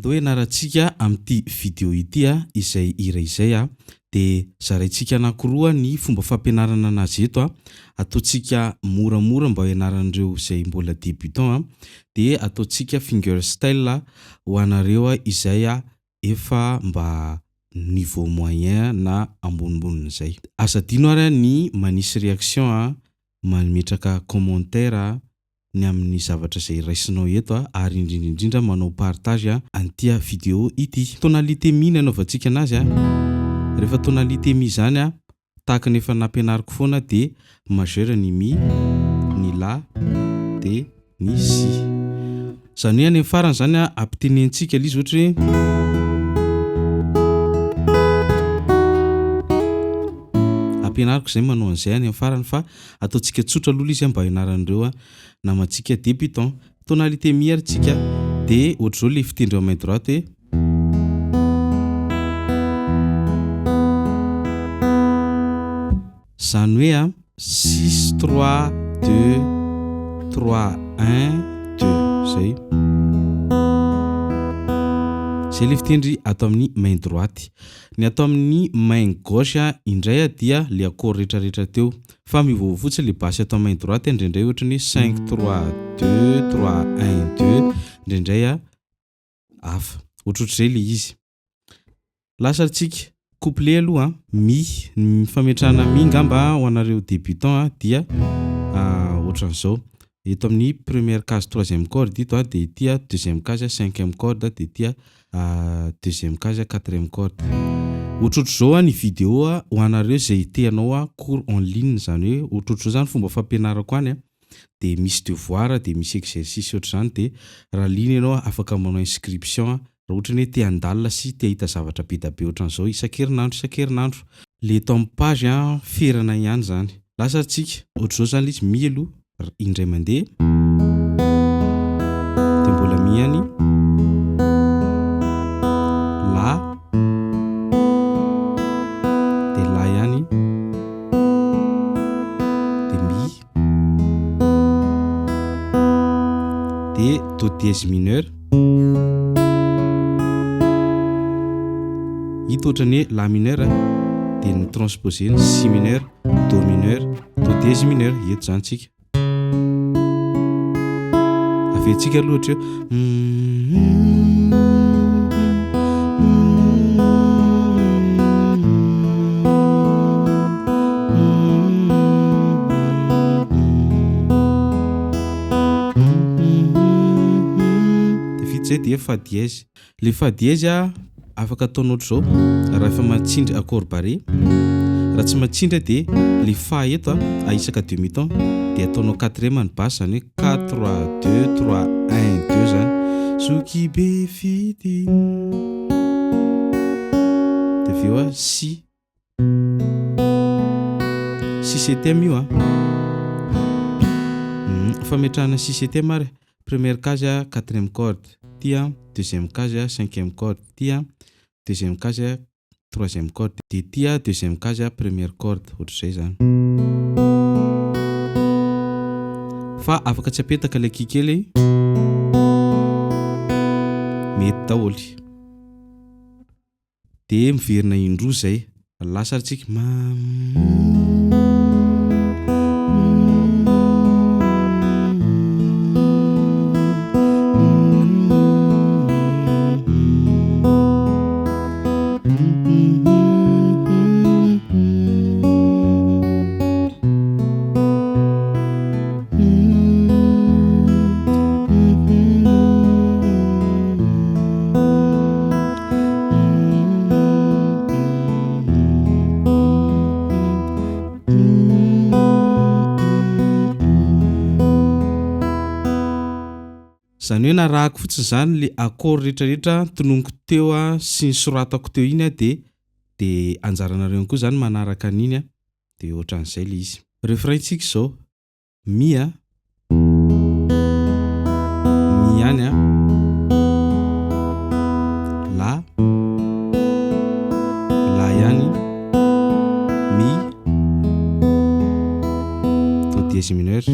Ndo ianarantsika amin'ity vidéo ity izay iray izay dia zaraintsika anankiroa ny fomba fampianarana anazy eto ataontsika moramora mba ianaran'ireo izay mbola débutant dia ataontsika fingerstyle ho anareo izay efa mba niveau moyen na ambonimbonina izay. Asa dino ary ny manisy réaction mametraka commentaire ny amin'ny zavatra izay raisinao eto ary indrindra manao partage an'ity vidéo ity. Tonalité mi ny anaovantsika anazy rehefa tonalité mi zany tahaka ny efa nampianariko foana dia majeur ny mi, ny la dia ny si. Zany hoe any amin'ny farany zany ampitenentsika izy ohatra hoe ampianariko izay manao an'izay any amin'ny farany fa ataontsika tsotra aloha izy mba ianaran'ireo namantsika débutant. Tonalité mi aritsika dia ohatra zao le fitendreo main droite hoe zany hoe 6 3 2 3 1 2 zay. Zay le fitendry atao amin'ny main droite. Ny atao amin'ny main gauche indray dia le accord rehetrarehetra teo fa mivovo fotsiny le basy atao main droite indraindray ohatra ny 5 3 2 3 1 2 indraindray hafa ohatrohatr'izay le izy. Lasa tsika couplet aloha mi fametrahana mi ngamba ho anareo débutant dia ohatran'izao. Eto amin'ny première case troisième corde ito dia ity deuxième case cinquième corde dia ity deuxième case quatrième corde. Ohatrohatr'izao ny vidéo ho anareo izay teanao cours en ligne zany hoe ohatrohatr'izao zany fomba fampianarako any dia misy devoir dia misy exercice ohatr'izany dia raha liana ianao afaka manao inscription raha ohatra hoe te handalina sy te hahita zavatra be da be ohatran'izao isan-kerinandro. Le eto amin'ny page ferana ihany zany. Lasa antsika ohatr'izao zany izy mi aloha indray mandeha dia mbola mi ihany la dia la ihany dia mi dia do dièse mineur. Ito ohatrany hoe la mineur dia ny transposé ny si mineur, do mineur, do dièse mineur. Eto zany tsika avetsika aloha ohatra dia vita zay dia fa dièse. Le fa dièse afaka ataonao ohatr'izao raha efa matsindry accord barré. Raha tsy matsindry dia le fa eto ahisaka demi-temps dia ataonao quatrième ny basse zany hoe 4 3 2 3 1 2 zany. Soki be fity dia aveo si septième io fametrahana si septième ary première case quatrième corde tia deuxième case cinquième corde tia deuxième case troisième corde dia tia deuxième case première corde ohatr'izay zany. Fa afaka tsy apetaka ilay kikely mety daholy dia miverina indroa zay. Lasa aritsika zany hoe narahako fotsiny zany le accord rehetrarehetra tononoko teo sy ny soratako teo iny dia anjaranareo koa zany manaraka an'iny dia ohatran'izay le izy. Refraintsika zao mi ihany la ihany mi do dièse mineur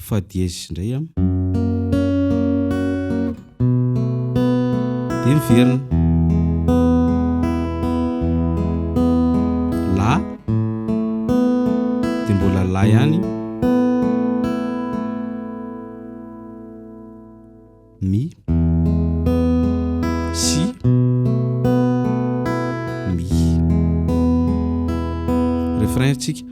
fa dièse indray dia miverina la dia mbola la ihany mi si mi refrain tsika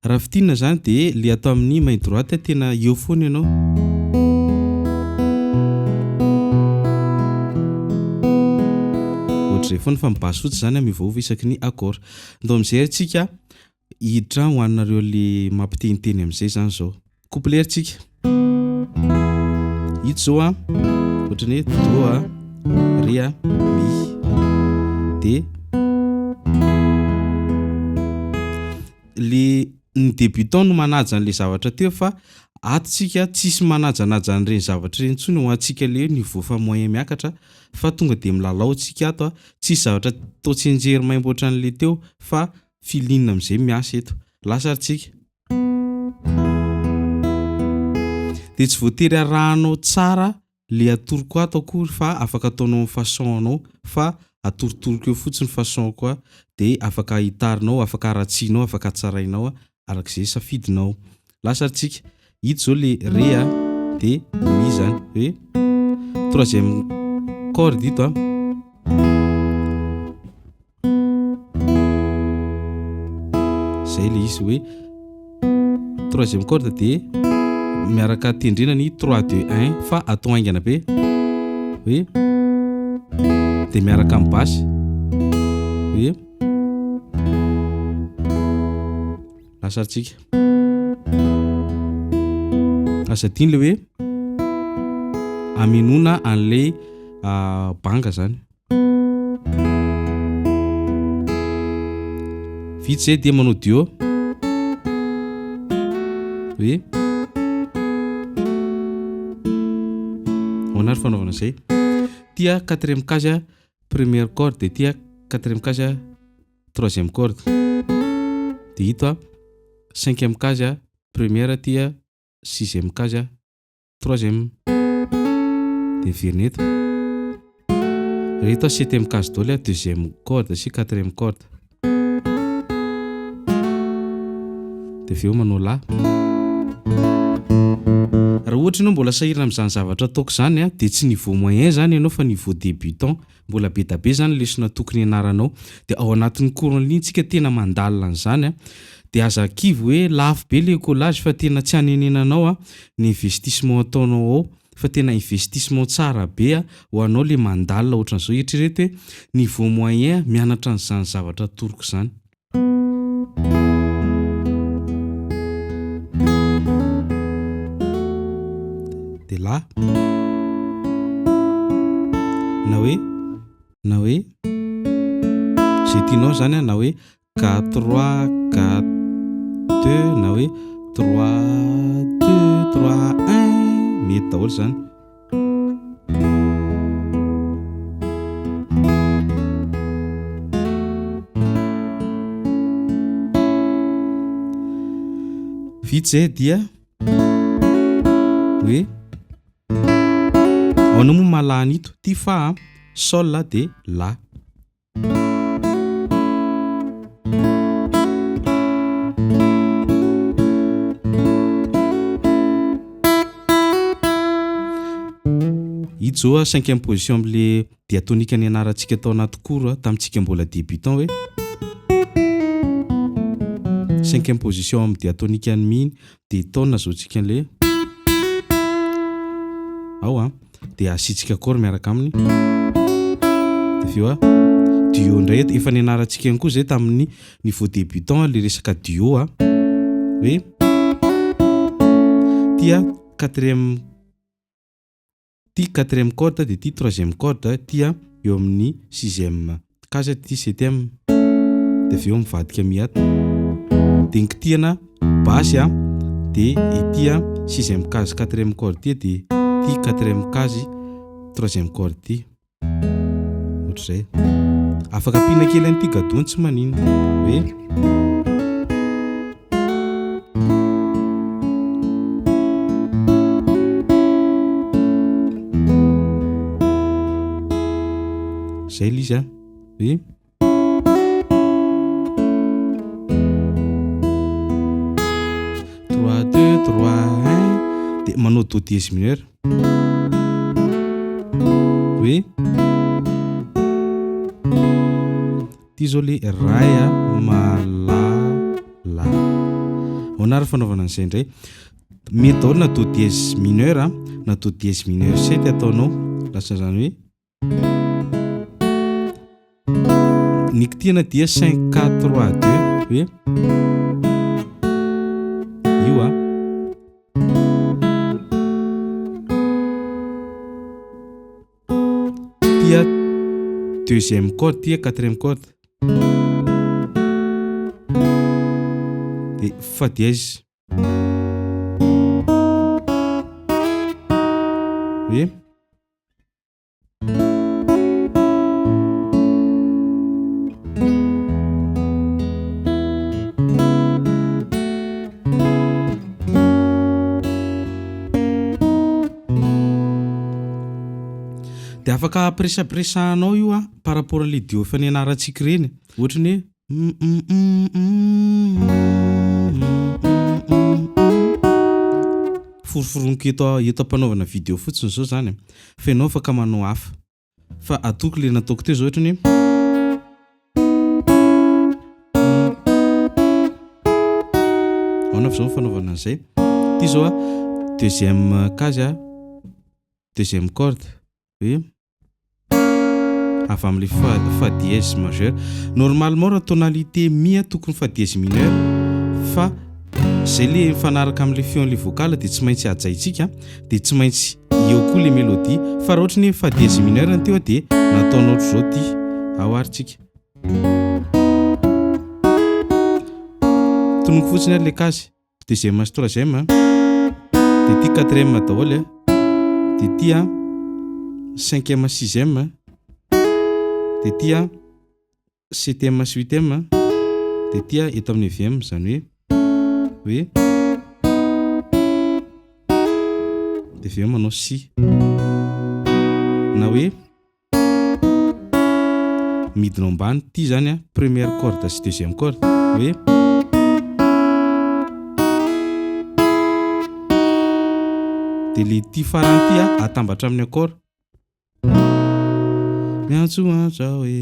raha fitinana zany dia le atao amin'ny main droite tena eo foana ianao ohatr'izay foana fa mibaso fotsy zany mivaova isaky ny accord ndao amin'izay tsika hiditra ho anareo le mampiteniteny amin'izay zany zao couplet tsika hito zao a ohatrany hoe do a re a mi dia le ny débutant no manaja an'le zavatra teo fa atsika tsisy manajanaja an'ireny zavatra ireny intsony ho antsika le niveau fa moyen miakatra fa tonga dia milalao tsika ato a tsisy zavatra tao-tsenjery maimboatra an'le teo fa filinina amin'izay miasa eto lasa tsika dia tsy voatery arahanao tsara le atoroko ato akory fa afaka ataonao amin'ny façon anao fa atorotoroko eo fotsiny façon koa dia afaka hitarinao afaka aratsianao afaka tsarainao arak'izay safidinao lasa tsika hito zao le re a dia mi zany hoe troisième corde hito a zay le izy hoe troisième corde dia miaraka tendrena ny 3 2 1 fa atao aingana be hoe dia miaraka amin'ny basy hoe lasa tsika asadiny le hoe aminona an'le banga zany vitsy zay dia manao dio hoe honary fanaovana zay tia quatrième case première corde dia tia quatrième case troisième corde dia hito a cinquième case première tia sixième case troisième dia verina eto reto a septième case daholo deuxième corde sy quatrième corde dia aveo manao la raha ohatra ianao mbola sahirana amin'izany zavatra ataoko zany a dia tsy niveau moyen zany ianao fa niveau débutant mbola be da be zany lesona tokony ianaranao dia ao anatin'ny cours en ligne tsika tena mandalina an'izany a dia aza kivy hoe lafo be le collage fa tena tsy hanenenanao a ny investissement ataonao ao fa tena investissement tsara be a ho anao le mandalina ohatran'izao eritrereto hoe niveau moyen mianatra an'izany zavatra toroko zany dia la na hoe zay tianao zany a na hoe 4 3 4 2 na hoe 3 2 3 1 mety daholo zany vitsy zay dia hoe anao moa malany ito ty fa sol dia la hito zao cinquième position am'le diatonika ny anarantsika tao anaty cours tamintsika mbola débutant hoe cinquième position amin'ny diatonika ny miny dia taona zao tsika an'le ao dia asitsika corde miaraka aminy dia aveo duo indray efa ny anarantsika ihany koa zay tamin'ny niveau débutant le resaka duo hoe tia quatrième corde dia tia troisième corde tia eo amin'ny sixième case tia septième dia avy eo mivadika miata dia nikitiana basy dia tia sixième case quatrième corde tia dia tia quatrième case troisième corde tia ohatr'izay afaka ampiana kely an'ity gadony tsy manino hoe zay lizy hoe 3-2-3-1 dia manao do dièse mineur hoe ty zao le ray malala onary fanaovana an'izay indray mety daholo na do dièse mineur na do dièse mineur 7 ataonao lasa zany hoe nikitiana dia 5-4-3-2 hoe io tia deuxième corde tia quatrième corde dia fa dièse hoe dia afaka apresapresanao io par rapport an'le dio efa nianarantsika ireny ohatra ny hoe foroforoniko eto ampanaovana vidéo fotsiny zao zany fa ianao afaka manao hafa fa atoko le nataoko teo zao ohatra ny aona fa zao fanaovana an'izay ty zao deuxième case deuxième corde hoe avy amin'le fa dièse majeur normalement raha tonalité mi tokony fa dièse mineur fa zay le mifanaraka amin'le feon'le vocale dia tsy maintsy ajaitsika dia tsy maintsy eo koa le mélodie fa raha ohatra ny fa dièse mineur ny teo dia nataonao ohatra zao ty aoaritsika tonoko fotsiny ary le case deuxième sy troisième dia ty quatrième daholo dia tia cinquième sixième dia tia septième sy huitième dia tia eto amin'ny neuvième zany hoe dia avy eo manao si na hoe midina ambany ty zany première corde sy deuxième corde hoe dia le ty farany ty atambatra amin'ny accord miantsoantsa hoe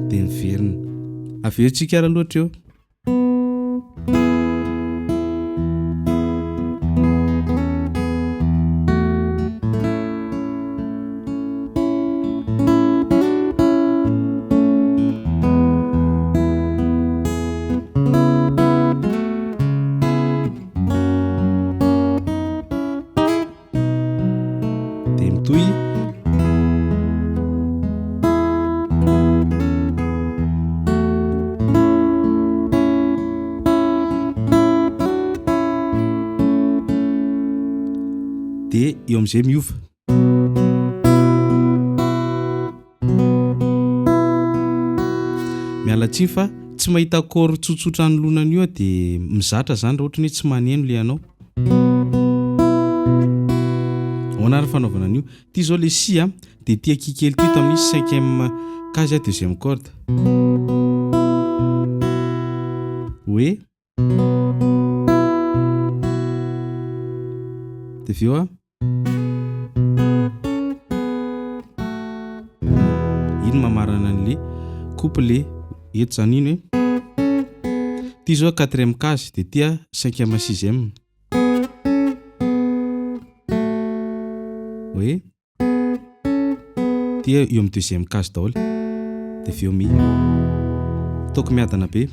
dia miverina avy eo tsika ara loatra eo dia eo amin'izay miova miala tsiny fa tsy mahita accord tsotsotra anolonany io dia mizatra zany raha ohatra ny tsy maneno le anao onary fanaovana an'io ty zao le si dia tia kikely ty to amin'ny cinquième case deuxième corde hoe dia avy eo iny mamarana an'le couple eto zany iny hoe ty zao quatrième case dia tia cinquième sixième hoe ity eo amin'ny deuxième case daholo dia avy eo mi ataoko miadana be.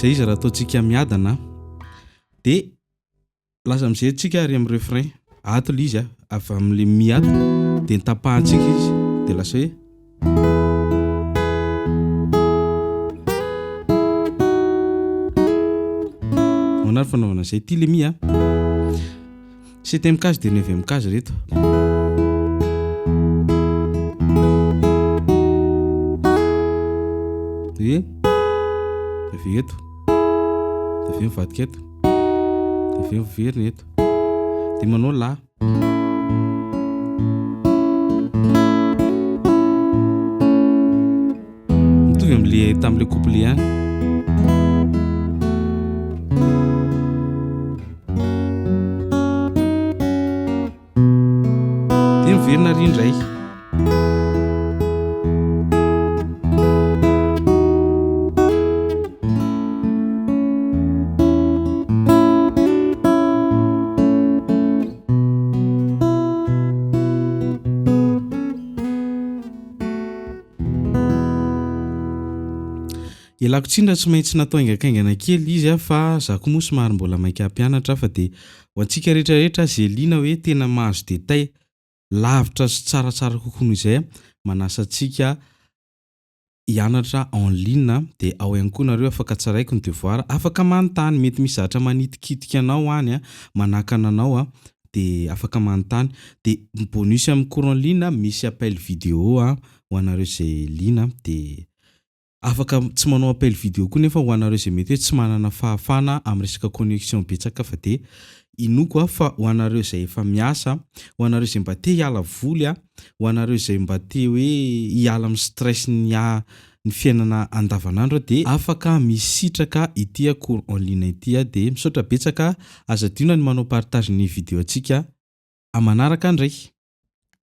Zay izy raha ataontsika miadana dia lasa amizay tsika ary amin'ny refrain ato le izy avy amin'le mi ato dia nitapahantsika izy dia lasa hoe manary fanaovana izay ty le mi septième case dia neuvième case reto. Dia avy eto dia avy mivadika eto dia avy miverina eto dia manao la mitovy amin'le tamin'le couplet any. Dia miverina ry indray. Ialako tsindra tsy maintsy natao haingakaingana kely izy fa zako moa somary mbola mainka hampianatra fa dia ho antsika rehetrarehetra izay liana hoe tena mahazo detay lavitra sy tsaratsara kokoa noho izay manasa antsika hianatra en ligne dia ao ihany koa nareo afaka tsaraiko ny devoir afaka manontany mety misy zavatra manitikitika anao any manakana anao dia afaka manontany dia bonus amin'ny cours en ligne misy appel vidéo ho anareo izay liana dia afaka tsy manao appel vidéo koa nefa ho anareo izay mety hoe tsy manana fahafana amin'ny resaka connexion betsaka fa dia inoko fa ho anareo izay efa miasa, ho anareo izay mba te hiala voly ho anareo izay mba te hoe hiala amin'ny stress ny fiainana andavanandro dia afaka misitraka ity cours en ligne ity dia misaotra betsaka aza adino ny manao partage ny vidéo antsika amanaraka indray.